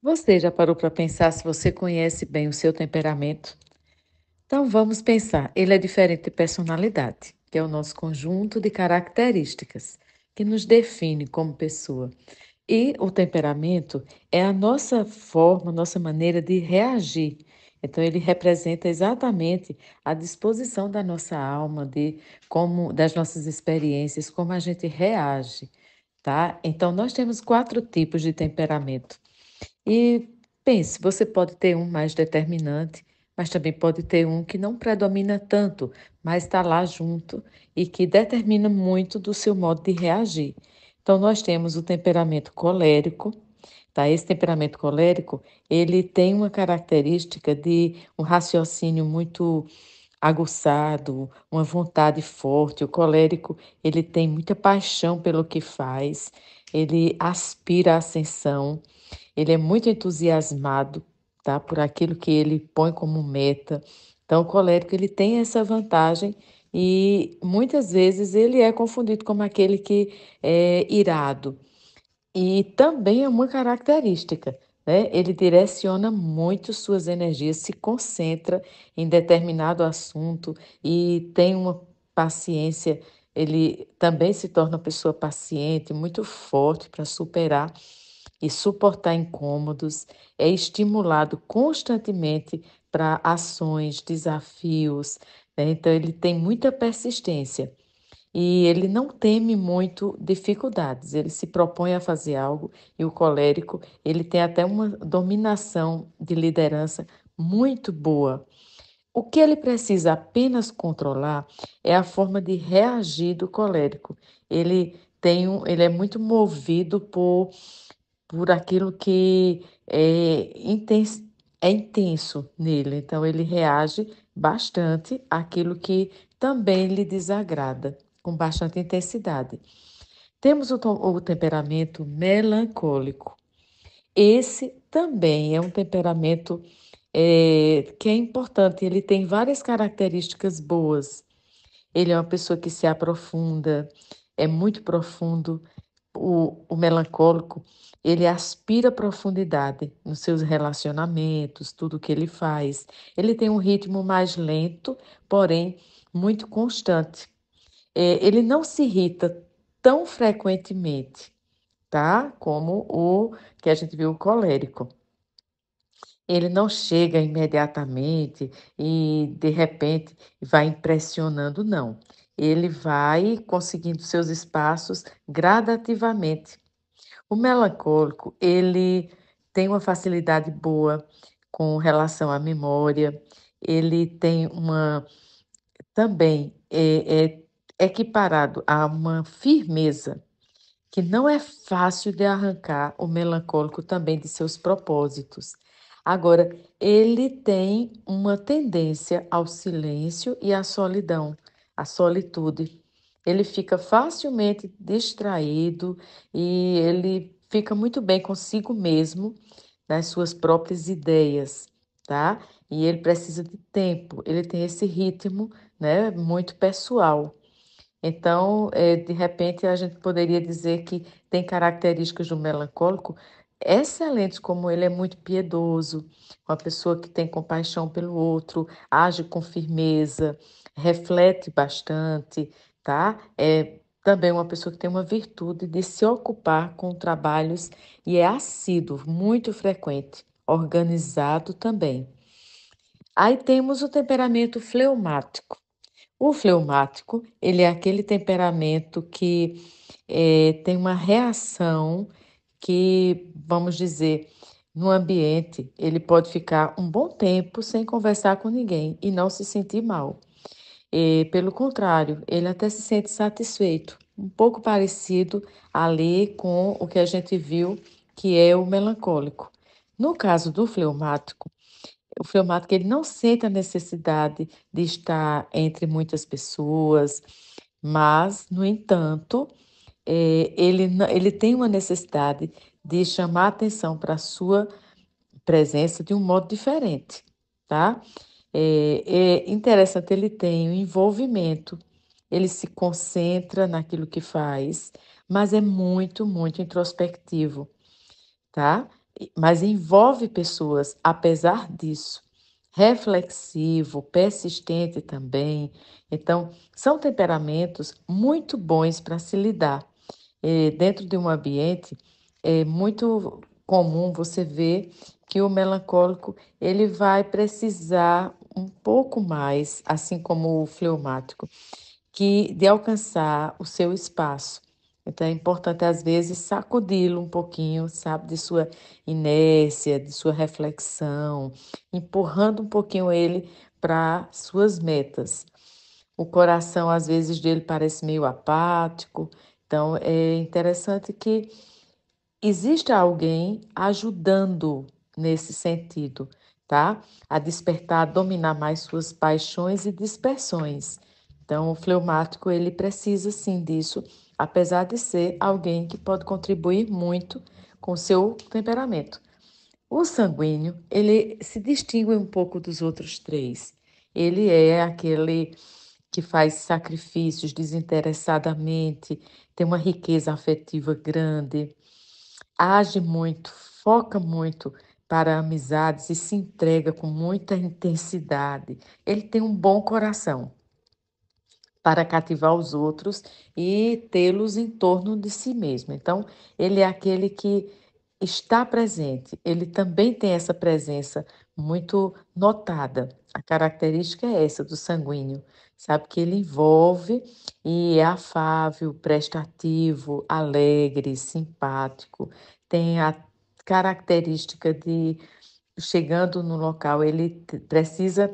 Você já parou para pensar se você conhece bem o seu temperamento? Então vamos pensar, ele é diferente de personalidade, que é o nosso conjunto de características que nos define como pessoa. E o temperamento é a nossa forma, nossa maneira de reagir. Então ele representa exatamente a disposição da nossa alma, de como das nossas experiências, como a gente reage, tá? Então nós temos 4 tipos de temperamento. E pense, você pode ter um mais determinante, mas também pode ter um que não predomina tanto, mas está lá junto e que determina muito do seu modo de reagir. Então, nós temos o temperamento colérico, tá? Esse temperamento colérico, ele tem uma característica de um raciocínio muito aguçado, uma vontade forte. O colérico, ele tem muita paixão pelo que faz, ele aspira à ascensão, ele é muito entusiasmado, tá, por aquilo que ele põe como meta. Então, o colérico ele tem essa vantagem e muitas vezes ele é confundido como aquele que é irado. E também é uma característica, né? Ele direciona muito suas energias, se concentra em determinado assunto e tem uma paciência. Ele também se torna uma pessoa paciente, muito forte para superar e suportar incômodos, é estimulado constantemente para ações, desafios, né? Então ele tem muita persistência e ele não teme muito dificuldades. Ele se propõe a fazer algo e o colérico, ele tem até uma dominação de liderança muito boa. O que ele precisa apenas controlar é a forma de reagir do colérico. Ele é muito movido por aquilo que é intenso nele. Então, ele reage bastante àquilo que também lhe desagrada, com bastante intensidade. Temos o temperamento melancólico. Esse também é um temperamento que é importante, ele tem várias características boas. Ele é uma pessoa que se aprofunda, é muito profundo, o melancólico, ele aspira profundidade nos seus relacionamentos, tudo que ele faz. Ele tem um ritmo mais lento, porém muito constante. Ele não se irrita tão frequentemente, tá? Como o que a gente viu, o colérico. Ele não chega imediatamente e, de repente, vai impressionando, não. Ele vai conseguindo seus espaços gradativamente. O melancólico, ele tem uma facilidade boa com relação à memória, ele tem uma também é equiparado a uma firmeza que não é fácil de arrancar o melancólico também de seus propósitos. Agora, ele tem uma tendência ao silêncio e à solidão, à solitude. Ele fica facilmente distraído e ele fica muito bem consigo mesmo, nas suas próprias ideias, tá? E ele precisa de tempo, ele tem esse ritmo, né, muito pessoal. Então, de repente, a gente poderia dizer que tem características do melancólico excelentes, como ele é muito piedoso, uma pessoa que tem compaixão pelo outro, age com firmeza, reflete bastante, tá? É também uma pessoa que tem uma virtude de se ocupar com trabalhos e é assíduo, muito frequente, organizado também. Aí temos o temperamento fleumático. O fleumático, ele é aquele temperamento que tem uma reação que, vamos dizer, no ambiente, ele pode ficar um bom tempo sem conversar com ninguém e não se sentir mal. Pelo contrário, ele até se sente satisfeito, um pouco parecido ali com o que a gente viu, que é o melancólico. No caso do fleumático, o fleumático ele não sente a necessidade de estar entre muitas pessoas, mas, no entanto, ele tem uma necessidade de chamar atenção para a sua presença de um modo diferente, tá? É interessante, ele tem o envolvimento, ele se concentra naquilo que faz, mas é muito, muito introspectivo, tá? mas envolve pessoas, apesar disso. Reflexivo, persistente também. Então, são temperamentos muito bons para se lidar. Dentro de um ambiente, é muito comum você ver que o melancólico ele vai precisar um pouco mais, assim como o fleumático, que de alcançar o seu espaço. Então é importante às vezes sacudi-lo um pouquinho, sabe, de sua inércia, de sua reflexão, empurrando um pouquinho ele para suas metas. O coração às vezes dele parece meio apático, então é interessante que existe alguém ajudando nesse sentido, tá? A despertar, a dominar mais suas paixões e dispersões. Então, o fleumático, ele precisa sim disso, apesar de ser alguém que pode contribuir muito com o seu temperamento. O sanguíneo, ele se distingue um pouco dos outros três. Ele é aquele que faz sacrifícios desinteressadamente, tem uma riqueza afetiva grande, age muito, foca muito para amizades e se entrega com muita intensidade. Ele tem um bom coração para cativar os outros e tê-los em torno de si mesmo. Então, ele é aquele que está presente, ele também tem essa presença muito notada. A característica é essa do sanguíneo, sabe que ele envolve e é afável, prestativo, alegre, simpático, tem a característica de chegando no local, ele precisa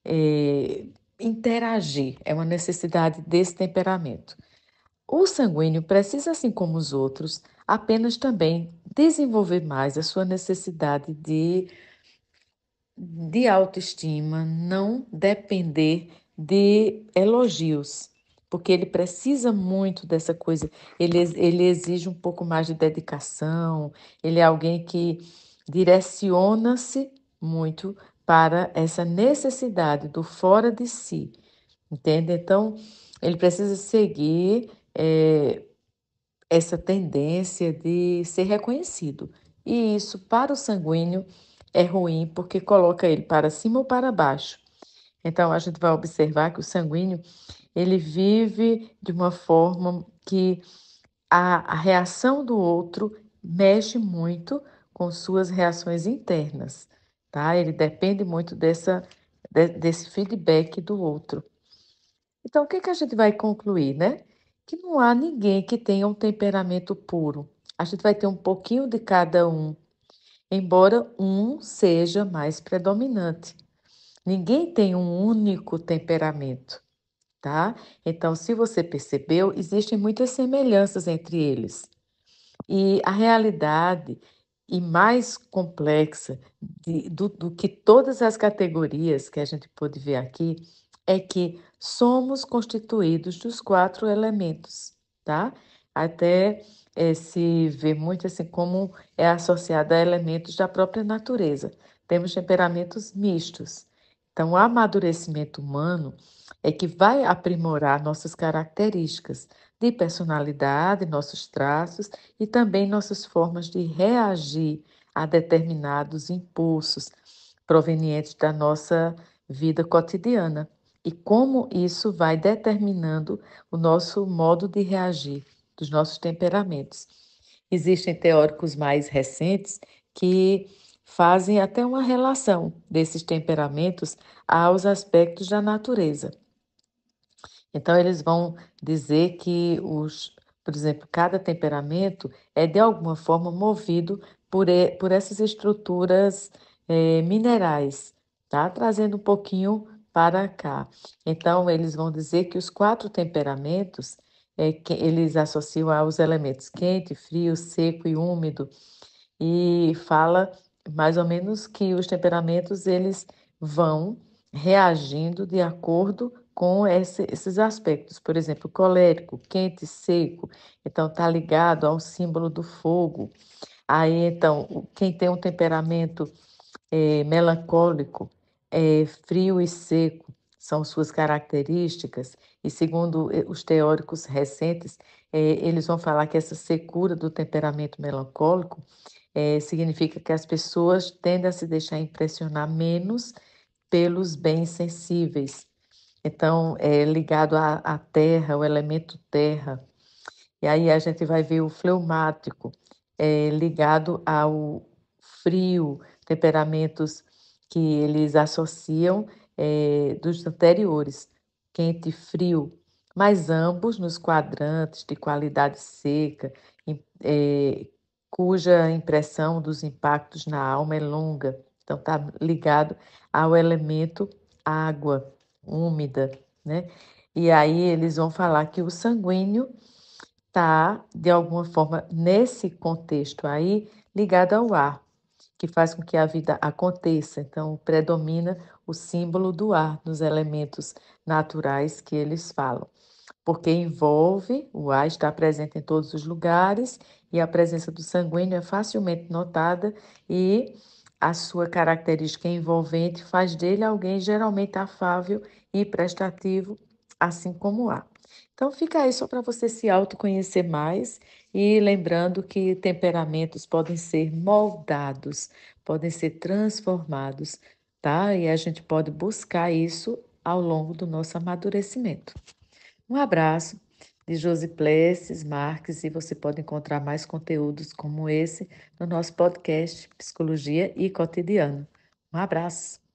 eh, interagir, é uma necessidade desse temperamento. O sanguíneo precisa, assim como os outros, apenas também desenvolver mais a sua necessidade de autoestima, não depender de elogios, porque ele precisa muito dessa coisa, ele exige um pouco mais de dedicação, ele é alguém que direciona-se muito para essa necessidade do fora de si, entende? Então, ele precisa seguir essa tendência de ser reconhecido. E isso, para o sanguíneo, é ruim porque coloca ele para cima ou para baixo. Então, a gente vai observar que o sanguíneo, ele vive de uma forma que a reação do outro mexe muito com suas reações internas, tá? Ele depende muito desse feedback do outro. Então, o que que a gente vai concluir, né? Que não há ninguém que tenha um temperamento puro. A gente vai ter um pouquinho de cada um, embora um seja mais predominante. Ninguém tem um único temperamento, tá? Então, se você percebeu, existem muitas semelhanças entre eles. E a realidade e mais complexa do que todas as categorias que a gente pôde ver aqui é que somos constituídos dos quatro elementos, tá? Até se vê muito assim como é associado a elementos da própria natureza. Temos temperamentos mistos. Então, o amadurecimento humano é que vai aprimorar nossas características de personalidade, nossos traços e também nossas formas de reagir a determinados impulsos provenientes da nossa vida cotidiana. E como isso vai determinando o nosso modo de reagir, dos nossos temperamentos. Existem teóricos mais recentes que fazem até uma relação desses temperamentos aos aspectos da natureza. Então, eles vão dizer que por exemplo, cada temperamento é de alguma forma movido por essas estruturas minerais, tá? Trazendo um pouquinho para cá. Então, eles vão dizer que os quatro temperamentos que eles associam aos elementos quente, frio, seco e úmido, e fala mais ou menos que os temperamentos eles vão reagindo de acordo com esses aspectos. Por exemplo, colérico, quente, seco, então está ligado ao símbolo do fogo. Aí, então, quem tem um temperamento melancólico, frio e seco, são suas características, e segundo os teóricos recentes, eles vão falar que essa secura do temperamento melancólico significa que as pessoas tendem a se deixar impressionar menos pelos bens sensíveis. Então, é ligado à terra, o elemento terra. E aí a gente vai ver o fleumático, ligado ao frio, temperamentos que eles associam dos anteriores, quente e frio, mas ambos nos quadrantes de qualidade seca, cuja impressão dos impactos na alma é longa. Então, está ligado ao elemento água úmida, né? E aí eles vão falar que o sanguíneo está, de alguma forma, nesse contexto aí, ligado ao ar, que faz com que a vida aconteça. Então, predomina o símbolo do ar nos elementos naturais que eles falam, porque envolve, o ar está presente em todos os lugares e a presença do sanguíneo é facilmente notada e a sua característica envolvente faz dele alguém geralmente afável e prestativo, assim como o ar. Então, fica aí só para você se autoconhecer mais e lembrando que temperamentos podem ser moldados, podem ser transformados, tá? E a gente pode buscar isso ao longo do nosso amadurecimento. Um abraço de Josi Plessis Marques e você pode encontrar mais conteúdos como esse no nosso podcast Psicologia e Cotidiano. Um abraço.